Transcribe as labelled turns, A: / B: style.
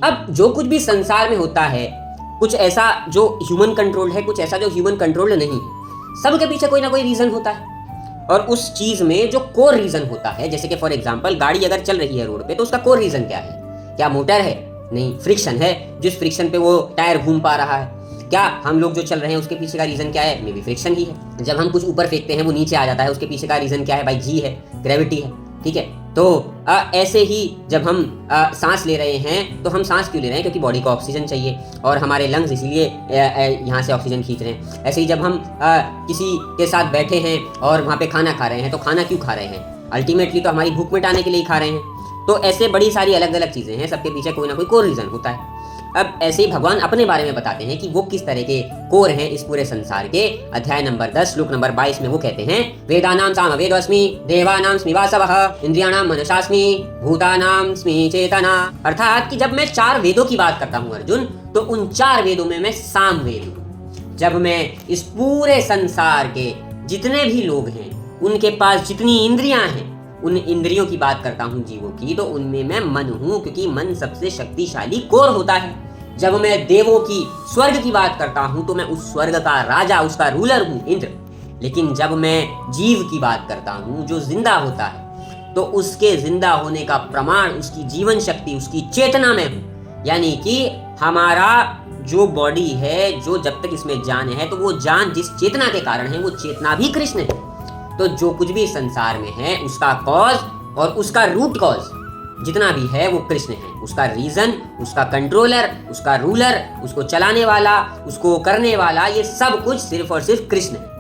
A: अब जो कुछ भी संसार में होता है, कुछ ऐसा जो ह्यूमन कंट्रोल्ड है, कुछ ऐसा जो ह्यूमन कंट्रोल्ड नहीं है, सबके पीछे कोई ना कोई रीज़न होता है। और उस चीज़ में जो कोर रीज़न होता है, जैसे कि फॉर एग्जांपल गाड़ी अगर चल रही है रोड पे, तो उसका कोर रीज़न क्या है? क्या मोटर है? नहीं, फ्रिक्शन है, जिस फ्रिक्शन पे वो टायर घूम पा रहा है। क्या हम लोग जो चल रहे हैं उसके पीछे का रीज़न क्या है? मे बी फ्रिक्शन ही है। जब हम कुछ ऊपर फेंकते हैं वो नीचे आ जाता है, उसके पीछे का रीज़न क्या है? भाई जी है, ग्रेविटी है। ठीक है, तो ऐसे ही जब हम सांस ले रहे हैं, तो हम सांस क्यों ले रहे हैं? क्योंकि बॉडी को ऑक्सीजन चाहिए और हमारे लंग्स इसीलिए यहाँ से ऑक्सीजन खींच रहे हैं। ऐसे ही जब हम किसी के साथ बैठे हैं और वहाँ पे खाना खा रहे हैं, तो खाना क्यों खा रहे हैं? अल्टीमेटली तो हमारी भूख मिटाने के लिए खा रहे हैं। तो ऐसे बड़ी सारी अलग अलग चीज़ें हैं, सबके पीछे कोई ना कोई कोर रीज़न होता है। अब ऐसे ही भगवान अपने बारे में बताते हैं कि वो किस तरह के कोर हैं इस पूरे संसार के। अध्याय नंबर 10 श्लोक नंबर 22 में वो कहते हैं, वेदानां सामवेदोऽस्मि, देवानां वासवः, इंद्रियाणां मनसास्मि, भूतानां स्मि चेतना। अर्थात कि जब मैं 4 वेदों की बात करता हूँ अर्जुन, तो उन 4 वेदों में मैं सामवेद हूँ। जब मैं इस पूरे संसार के जितने भी लोग हैं, उनके पास जितनी इंद्रियां हैं, उन इंद्रियों की बात करता हूँ जीवों की, तो उनमें मैं मन हूँ, क्योंकि मन सबसे शक्तिशाली कोर होता है। जब मैं देवों की, स्वर्ग की बात करता हूँ, तो मैं उस स्वर्ग का राजा, उसका रूलर हूँ, इंद्र। लेकिन जब मैं जीव की बात करता हूँ जो जिंदा होता है, तो उसके जिंदा होने का प्रमाण उसकी जीवन शक्ति, उसकी चेतना में हूँ। यानी कि हमारा जो बॉडी है, जो जब तक इसमें जान है, तो वो जान जिस चेतना के कारण है, वो चेतना भी कृष्ण है। तो जो कुछ भी संसार में है, उसका कॉज और उसका रूट कॉज जितना भी है वो कृष्ण है। उसका रीजन, उसका कंट्रोलर, उसका रूलर, उसको चलाने वाला, उसको करने वाला, ये सब कुछ सिर्फ और सिर्फ कृष्ण है।